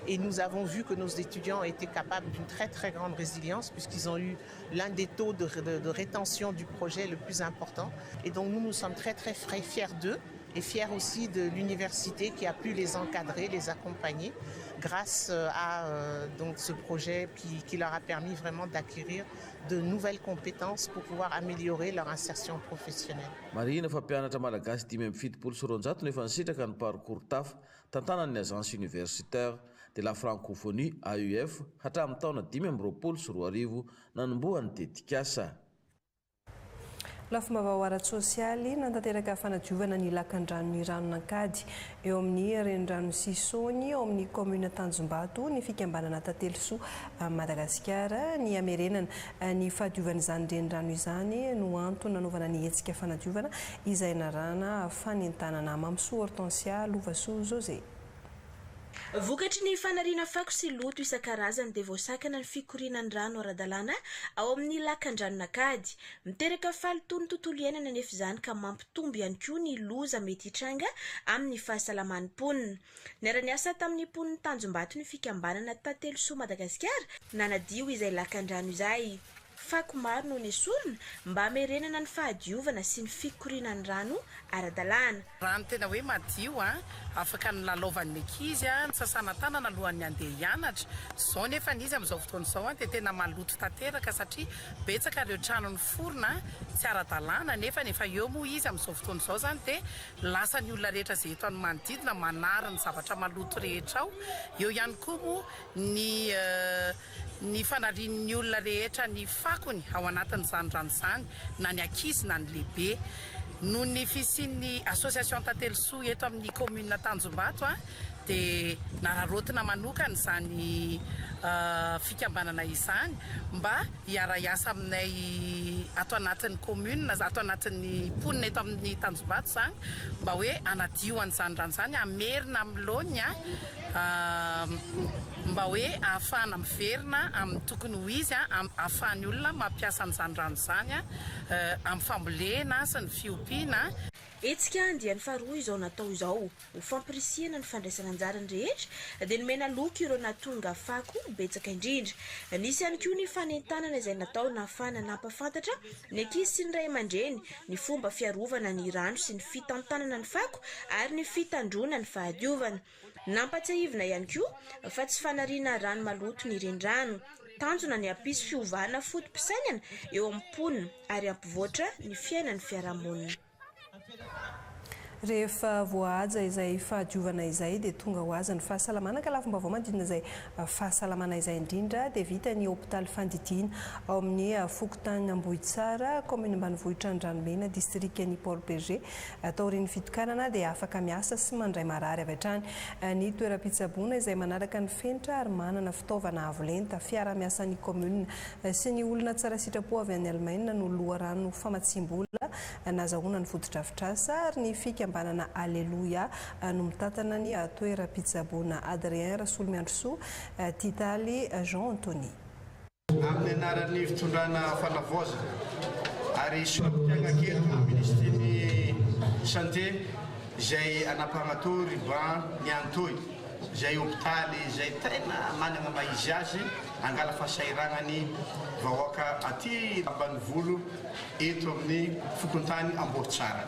Et nous avons vu que nos étudiants étaient capables d'une très très grande résilience puisqu'ils ont eu l'un des taux de rétention du projet le plus important. Et donc nous sommes très très fiers d'eux et fiers aussi de l'université qui a pu les encadrer, les accompagner grâce à donc ce projet qui leur a permis vraiment d'acquérir de nouvelles compétences pour pouvoir améliorer leur insertion professionnelle. Marina fa mpianatra malagasy 570 no efa nisitraka ny parcours tafa tantanan'ny agence universitaire de la francophonie AUF hatramin'ny taona 2024 nanombohan'ny tetikasa. Lafim-baovao ara-tsosialy nantanteraka fanadiovana ny lakan-drano ny ranonankady eo amin'ny renirano Sisony ao amin'ny commune Tanjombato ny fikambanana Tatelosoa Madagasikara ny amerenana ny fahadiovan'izany renirano izany no antony nanaovana ny hetsika fanadiovana izay narana fanentanana Mamsoa Hortensia Lovasoa José. Vokatry ny fanariana fako sy loto isan-karazany dia voasakana ny fikorianany rano ara-dalàna ao amin'ny lakan-dranonakady miteraka falitony tontolo iainana nefa izany ka mampitombo ihany koa ny loza mety hitranga amin'ny fahasalaman'ny mponina. Niara-niasa tamin'ny mponina Tanjombato ny fikambanana Tatelosoa Madagasikara nanadio izay lakan-drano izay. Fako maro no nesorina mba amerenana ny fahadiovana sy ny fikorianany rano ara-dalàna. Rano tena hoe madio afaka ny lalaovan'ny ankizy ny sasana tanana alohan'ny andeha hianatra. Zao nefa izy amin'izao fotoana izao dia tena maloto tanteraka satria betsaka ireo trano ny forona tsy ara-dalàna nefa eo moa izy amin'izao fotoana izao zany dia lasa ny olona rehetra izay eto any manodidina manara ny zavatra maloto rehetra ao. Eo ihany koa moa ny fanarian'ny olona rehetra ny fakony ao anatin'izany rano izany na ny ankizy na ny lehibe. Noho ny fisian'ny association Tatelosoa eto amin'ny commune Tanjombato dia nararotina manokana izany fikambanana izany mba hiara-iasa aminay ato anatin'ny commune ato anatin'ny mponina eto amin'ny Tanjombato zany mba hoe anadio an'izany rano zany amerina amin'ny laony mba hoe ahafahana miverina amin'ny tokony ho izy ahafahany olona mampiasa an'izany rano zany amin'ny fambolena sy ny fiompiana. Etsika dia ny faharoa izao natao izao ho fampirisihana ny fandraisana anjara ny rehetra dia nomena loka ireo natonga fako betsaka indrindra. Nisy ihany koa ny fanentanana izay natao nahafahana nampafantatra ny ankizy sy ny ray aman-dreny ny fomba fiarovana ny rano sy ny fitantanana ny fako ary ny fitandrona ny fahadiovana. Nampatsahivina ihany koa fa tsy fanariana rano maloto ny renirano, tanjona ny ampisy fiovana fotom-pisainana eo amin'ny mponina ary ampivoatra ny fiainan'ny fiarahamonina. Rehefa voahaja izay fahadiovana izay dia tonga ho azy ny fahasalamana ka lafim-baovao manodidina izay fahasalamana izay indrindra dia vita ny hôpitaly Fandidiana ao amin'ny Fokontany Ambohitsara, commune ambanivohitra Andranomena, district-ny Paul Berger. Taorian'ny fitokanana dia afaka miasa sy mandray marary avy hatrany. Ny toeram-pitsaboana izay manaraka ny fenitra ary manana fitaovana avolenta fiara-miasan'ny commune sy ny olona tsara sitrapo avy any Allemagne no loharano famatsim-bola nazahoana ny fotodrafitrasa ary ny fikambanana Alleluia no mitantana ny toeram-pitsaboana. Adrien Rasolomiandrosoa, Titaly Jean Anthony. Amin'ny anaran'ny fitondrana fanavaozana ary solompiagna kely ministry santé izay anampagnatory ba ny antoy izay hôpitaly izay tena manana maizy azy angala fahasahiranany vahoaka aty ambanivolo eto amin'ny Fokontany Ambohitsara.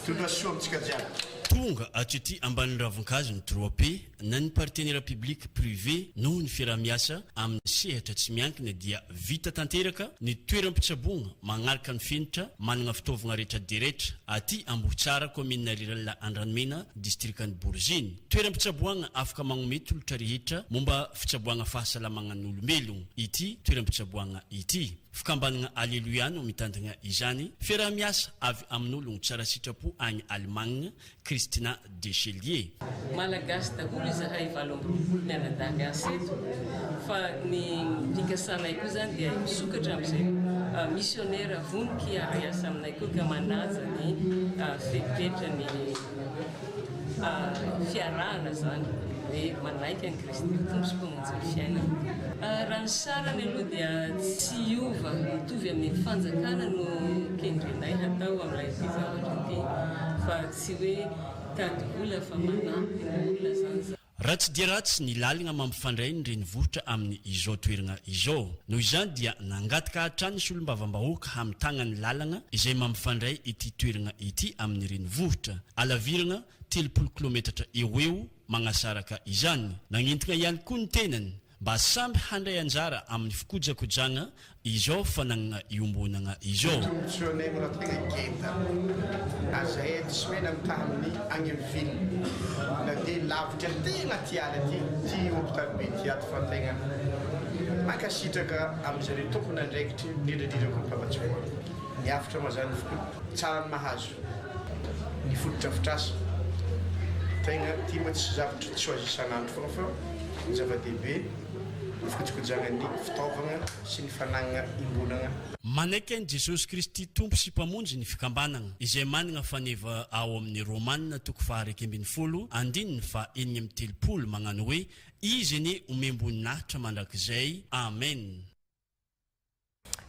Tondra soa amintsika jiaby. Tonga atity ambany ravin-kazo ny 3P na ny partenaire public privé noho ny fiaramiasa amin'ny sehatra tsy miankina dia vita tanteraka ny toeram-pitsaboana manaraka ny fenitra manana fitaovana rehetra dia rehetra aty Ambohitsara commune rurale Andranomena district-ny Boriziny. Toeram-pitsaboana afaka magnome tolotra rehetra momba fitsaboana fahasalamana ny olombelogno ity toeram-pitsaboana ity. Fikambanana Alleluia no mitantana izany fiaramiasa avy amin'ologno tsara sitrapo any Allemagne, Christina Dechelier. Malagasy daholo izahay valo ambinifolo ny anadanga aseto fa ny mpikasanay koa zany dia misokatra amin'izay missionnaire vonika hiara-iasa aminay koa ka manaja ny fepetra ny fiarahana zany hoe manaiky any Kristy tombotsy manjary fiainana. Raha ny sarany aloha dia tsy hiova mitovy amin'ny fanjakana no kendrenay hatao amin'ilay ty zavatra ty fa tsy hoe tady vola fa manampy ny olona zany. Ratsy dia ratsy ny lalina mampifandray ny renivohitra amin'ny izao toerana izao. Noho izany dia nangataka hatrany sy olombavambahoaka hamitagna ny lalana izay mampifandray ity toerana ity amin'ny renivohitra. Alavirana 30 kilometatra eo magnasaraka izany. Nanentina ihany koa ny tenany mba samby handray anjara amin'ny fikojakojana izao fananana iombonana izao. Tombotsoanay mirategna geda azay tsy mena mitaha amin'ny any amin'ny ville na dia lavitra tena tiala ty hôpitaly be ty ato fa tegna mankasitraka amin'izare tompona andraikitry indrindrandrindra koa mpamatsoana. Ny afitra mazany tsara ny mahazo ny fotodrafitrasa tegna ty ma tsy zavatra tsy azo isan'andro fogna fa zava-dehibe fikojakojana ny fitaovana sy ny fananana imbonana. Manaiky any Jesosy Kristy tompo sy mpamonjy ny fikambanana izay manana faneva ao amin'ny Romanina toko faha-raika ambin'ny folo andininy fa 9:30 magnano hoe izy ny omemboninahitra mandrakizay. Amen.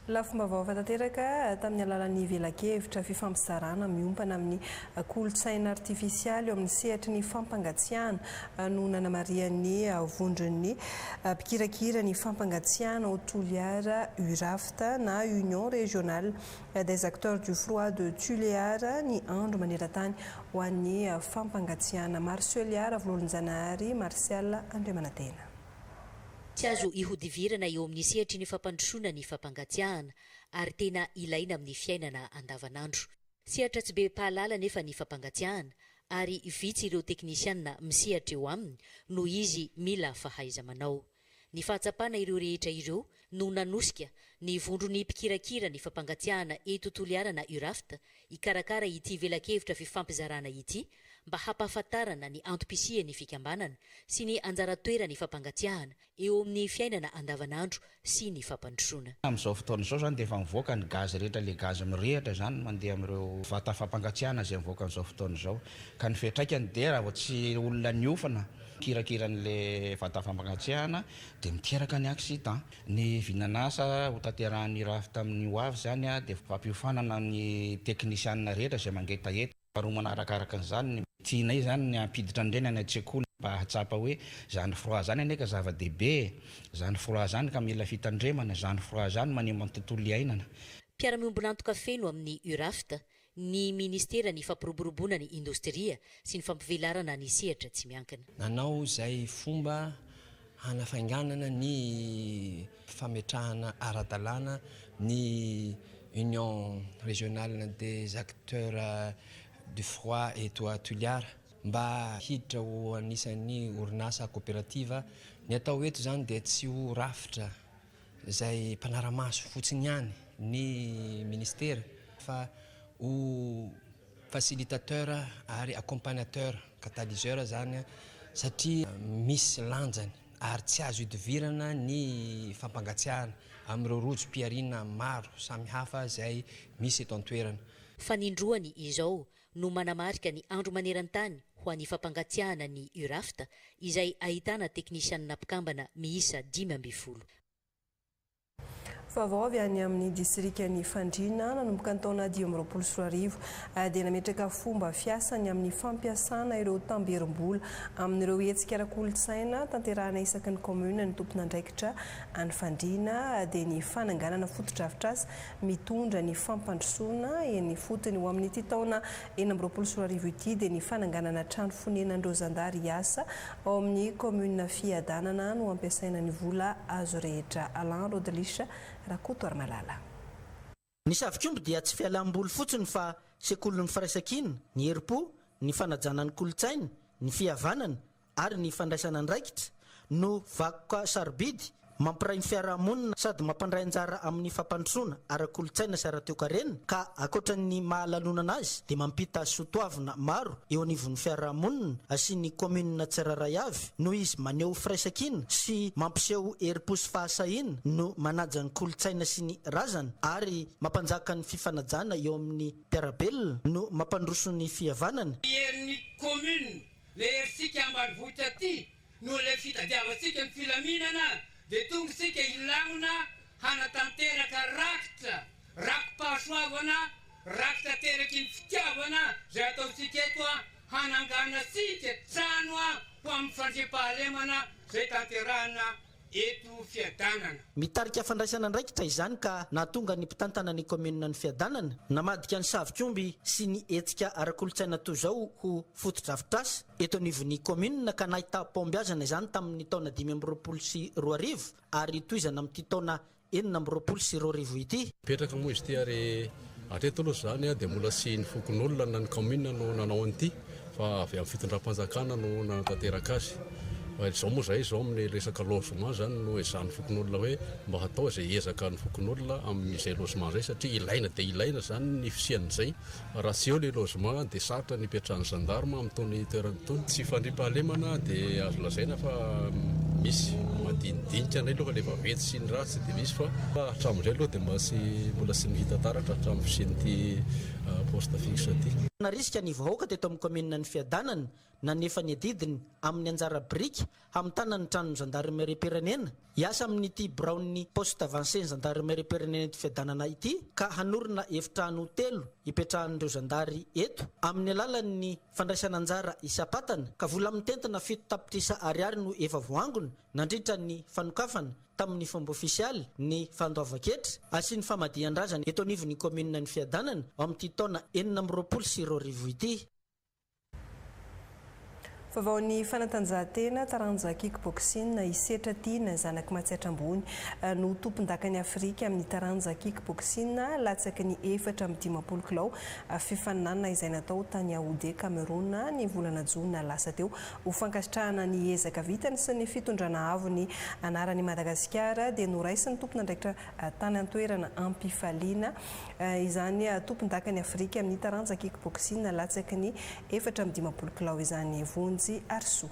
Lafim-baovao tanteraka tamin'ny alalan'ny vela-kevitra fifampizarana miompana amin'ny kolotsaina artifisialy eo amin'ny sehatry ny fampangatsiahana no nanamarian'ny vondron'ny mpikirakira ny fampangatsiahana au Tuléar URAFTA na Union régionale des acteurs du froid de Tuléar ny andro maneran-tany ho an'ny fampangatsiahana. Marceliara Volonjanahary, Martial Andriamanatena. Tsy azo ihodivirana eo amin'ny sehatry ny fampandrosoana ny fampangatsiahana ary tena ilaina amin'ny fiainana andavanandro. Sehatra tsy be pahalala nefa ny fampangatsiahana ary vitsy ireo teknisianina misehatra eo aminy no izy mila fahaiza manao. Ny fahatsapana ireo rehetra ireo no nanosika ny vondrony mpikirakira ny fampangatsiahana eto toliarana urafta ikarakara ity velakevitra fifampizarana ity mba hampahafantarana ny antom-pisia ny fikambanana sy ny anjara toerany fampangatsiahana eo amin'ny fiainana andavanandro sy ny fampandrosoana. Amin'izao fotoana izao zany dia efa mivoaka ny gaz rehetra, le gaz mirehatra zany mandeha amin'ireo vata fampangatsiahana izay mivoaka amin'izao fotoana izao, ka ny fiantraikany dia raha vao tsy olona niofana kirakiran'le vata fampangatsiahana dia miteraka ny accident. Ny vinanasa ho tanterahan'ny Urafta amin'ny hoavy zany dia fampiofanana ny teknisianina rehetra izay mangetaeta. Faharoa arakaraka an'izany tianay zany ny ampiditra indreny any an-tsekoly mba hatsapa hoe zany froid zany aneka zava-dehibe, zany froid zany ka mila fitandremana, zany froid zany manimba ny tontolo iainana. Mpiara-miombonantoka feno amin'ny Urafta ny ministera ny fampiroboroboana ny indostria sy ny fampivelarana ny sehatra tsy miankina. Nanao izay fomba hanafainganana ny fametrahana ara-dalàna ny Union régionale des acteurs du froid eto Toliara mba hiditra ho anisan'ny orinasa kooperativa. Ny atao eto zany dia tsy ho rafitra izay mpanaramaso fotsiny ihany ny ministera fa ho facilitateur ary accompagnateur catalyseur zany satria misy lanjany ary tsy azo idivirana ny fampangatsiahana amin'ireo rojo-piarina maro samihafa izay misy eto an-toerana. Fanindroany izao no manamarika ny andro maneran-tany ho an'ny fampangatsiahana ny Urafta izay ahitana teknisianina mpikambana miisa 5 Vaovao avy any amin'ny distrikan'ny Fandrina nanomboka ny taona 2024 dia nametraka fomba fiasany amin'ny fampiasana ireo tamberim-bola amin'ireo hetsika ara-kolontsaina tanterahana isaky ny commune ny tompona andraikitra any Fandrina dia ny fananganana foto-drafitrasa mitondra ny fampandrosoana ny fotony ho amin'ny ity taona 2024 ity dia ny fananganana trano fonenandreo zandary asa ao amin'ny commune Fiadanana no ampiasaina ny vola azo rehetra. Alain Rodelisha Rakoto Armalala. Ny savikombo dia tsy fialam-boly fotsiny fa sekolon'ny firaisan-kina, ny herim-po, ny fanajana ny kolontsaina, ny fihavanana ary ny fandraisana andraikitra no vakoka sarobidy mampiray ny fiarahamonina sady mampandray anjara amin'ny fampandrosoana ara-kolontsaina sy ara-toekarena ka akoatran'ny mahalalonana azy dia mampita soatoavina maro eo anivon'ny fiarahamonina sy ny komunina tsiraray avy no izy maneho firaisan-kina sy mampiseho herim-po sy fahasahina no manaja ny kolontsaina sy ny razana ary mampanjaka ny fifanajana eo amin'ny mpiarabelona no mampandroso ny fihavanana. Herin'ny komuna le herisika ambanivohitra aty no le fitadiavatsika ny filaminana dia tonga sika ilagna hanatanteraka rakitra rakom-pahasoavana rakitra teraky ny fitiavana izay ataontsika eto hanangana sika trano ho amin'ny fandriam-pahalemana izay tanterahana eto Fiadanana. Mitarika fandraisana andraikitra izany ka nahatonga ny mpitantana ny komunina ny Fiadanana namadika ny savikomby sy ny hetsika ara-kolontsaina toy izao ho foto-drafitrasa eto anivon'ny komunina ka nahita pombiazana izany tamin'ny taona 2024 ary toizana amin'ity taona 2024 ity. Petraka moa izy ity ary atreto aloha zany dia mbola sy ny fokon'olona na ny commune no nanao an'ity fa avy amin'ny fitondram-panjakana no nanatanteraka azy. Izao moa zay izao amin'ny resaka logement zany no ezahany fokon'olona hoe mba hatao izay ezaka ny fokon'olona amin'izay logement zay satria ilaina dia ilaina zany ny fisian'izay. Raha tsy eo le logement dia sarotra ny ipetrahan'ny gendarme amin'itony toerana itony. Tsy fandriam-pahalemana dia azo lazaina fa misy madinidinika anay aloha rehefa vety sy ny ratsy dia misy fa hatramin'izay aloha dia mbola sy nihita taratra hatramin'ny fisian'ity poste fixe ity. Na risika ny vahoaka teto amin'ny komunina ny Fiadanana na nefa ny adidiny amin'ny anjara brika hamitana ny tranony gendarmerie-pirenena hiasa amin'ity braon'ny poste avancé ny gendarmerie-pirenena eto Fiadanana ity ka hanorina efitrano telo ipetrahan'ireo zandary eto amin'ny alalan'ny fandraisana anjara isapatana ka vola mitentana 7 tapitrisa ariary no efa voangona nandritra ny fanokafana tamin'ny fomba ofisialy ny fandoava-ketra sy ny famadihan-drazana eto anivon'ny komunina ny Fiadanana ao amin'ity taona 2024 ity. Vaovao ny fanatanjahantena taranja kickboxing isetra tiana zanaky Matsiatra ambony no tompon-dakany Afrika amin'ny taranja kickboxing latsaky ny 4-10 kilao fifaninanana izay natao tany Yaoundé Cameroun ny volana Jona lasa teo ho fankasitrahana ny ezaka vitany sy ny fitondrana avo ny anarany Madagasikara dia noraisin'ny tompon'andraikitra tany an-toerana Ampifaliana izany tompon-dakany Afrika amin'ny taranja kickboxing latsaky ny 4-10 kilao izany vonjy Arso.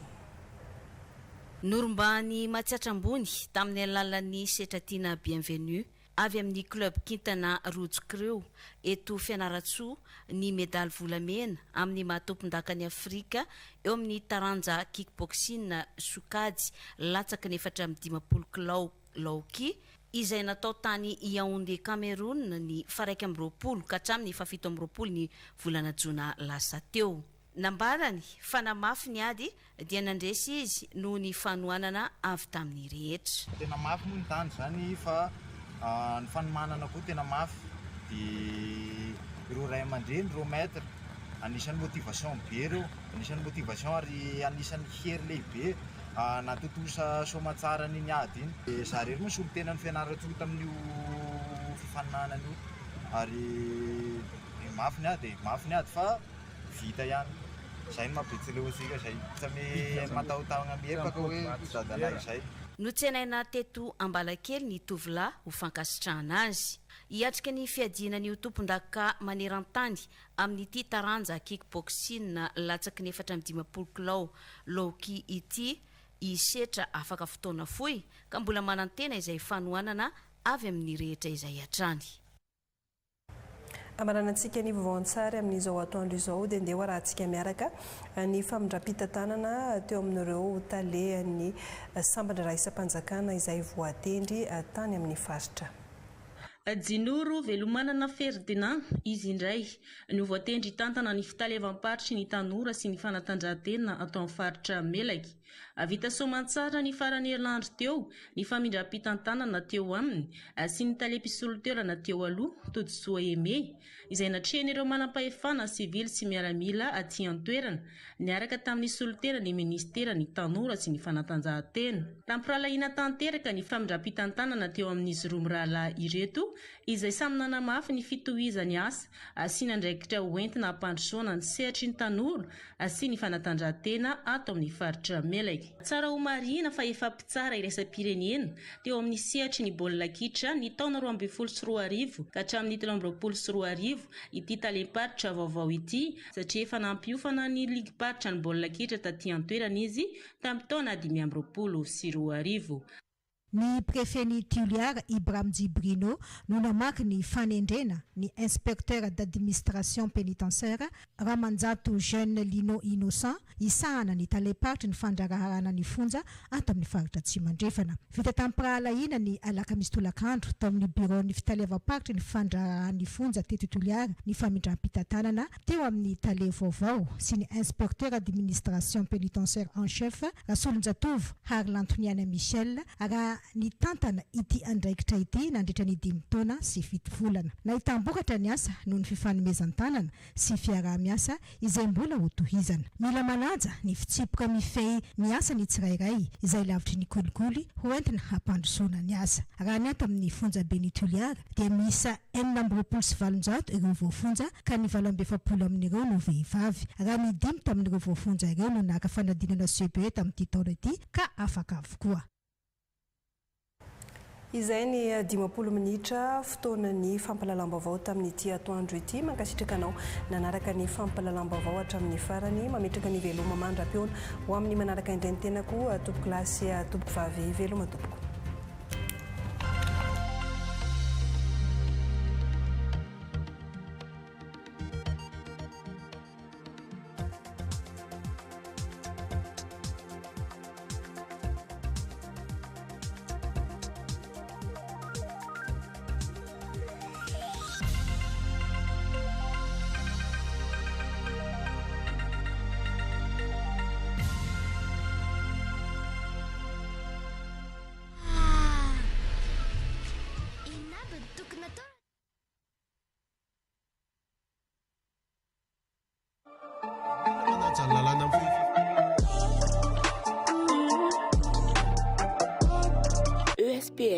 Norumbany Matsiatra ambony tamin'ny alalan'ny setratiana bienvenue avy amin'ny club Kintana Rojo-Creux eto Fianaratsoa ny medaly volamena amin'ny mahatompon-dakany Afrika eo amin'ny taranja kickboxing sokady latsaky ny 4-10 kilao laoky izay natao tany Yaoundé Cameroun ny 20 ka hatramin'ny 17 ny volana Jona lasa teo. Nambarany fanamafy ny ady dia nandresy izy noho ny fanoanana avy tamin'ny rehetra. Tena mafy moa ny tany zany fa ny fanomanana koa tena mafy dia ireo ray aman-dreny ireo maître anisan'ny motivation be ireo, anisan'ny motivation ary anisan'ny hery lehibe natotosa somatsara ny ady iny. Dia zareo moa solo tena ny fianaratsoa tamin'io fifaninana io ary mafy ny ady fa vita ihany. Zay ny mampitsileo antsika zay tsame mataotagna miepaka hoe dadanay zay. Notsenaina teto Ambalakely ny tovolahy ho fankasitrahana azy. Hiatrika ny fiadinany io tompon-daka maneran-tany amin'ity taranja kickboxing latsaky ny 4-10 kilao laoky ity isetra afaka fotoana fohy ka mbola manantena izay fanoanana avy amin'ny rehetra izay hatrany. Amaranantsika ny vaovao-tsary amin'izao atoandro izao dia ndeha rahantsika miaraka ny famindram-pitantanana teo amin'ireo talehan'ny sambatra raisam-panjakana izay voatendry tany amin'ny faritra. Jinoro Velomanana Ferdinand izy indray no voatendry tantana ny fitalevam-paritry ny tanora sy ny fanatanjahantena atao amin'ny faritra Melaky. Vita soamantsara ny farany herinandro teo ny famindram-pitantanana teo aminy sy ny talepy-solon-toerana teo aloha Todsoa Eme izay natrehan'ireo manam-pahefana sivily sy miaramila aty an-toerana niaraka tamin'ny solon-tena ny ministera ny tanora sy ny fanatanjahantena. Tampiralaina tanteraka ny famindram-pitantanana teo amin'izy roa mirahalahy ireto izay samy nanamafy ny fitohizany asa sy nandraikitra hoentina hampandrosoana ny sehatry ny tanora sy ny fanatanjahantena ato amin'ny faritra Melaky. Tsara ho marihina fa efa mpitsara iraisam-pirenena teo amin'ny sehatry ny baolina kitra ny taona 2024 ka hatramin'ny 2024 ity talem-paritra vaovao ity satria efa nampiofana ny ligy-paritra ny baolina kitra taty an-toerana izy tamin'ny taona 2024. Ny préfet titulière Ibrahim Djibrino no namaky ny fanendrena ny inspecteur d'administration pénitentiaire Ramanjato Jeune Lino Innocent isahana ny taleparitra ny fandraharana ny fonja ato amin'ny faritra Tsimandrefana. Vita tampirahalaina ny alakamisy tolakandro tao amin'ny bureau ny fitalevam-paritra ny fandraharana ny fonja titulière ny famindram-pitantanana teo amin'ny tale vaovao sy ny inspecteur d'administration pénitentiaire en chef Rasolonjatovo Harlantoniana Michel ara ny tantana ity andraikitra ity nandritra ny 5 taona sy 7 volana. Nahitambokatra ny asa noho ny fifanomezan-tanana sy fiaraha-miasa izay mbola ho tohizana. Mila manaja ny fitsipoka mifehy ny asa ny tsirairay izay lavitry ny kolikoly ho entina hampandrosoana ny asa. Raha ny ato amin'ny fonja Benituliara dia misa 427 ireo voafonja ka ny 27 amin'ireo no vehivavy. Raha ny 5 tamin'ireo voafonja ireo no naka fanadinana CPE tamin'ity taona ity ka afaka avokoa. Izay ny 10 minitra fotoanan'ny fampalalam-baovao tamin'ity atoandro ity mankasitraka anao nanaraka ny fampalalam-baovao hatramin'ny farany mametraka ny veloma mandra-piona ho amin'ny manaraka indray ny tenako tompoko lasy tompoko vavy veloma tompoko. SPF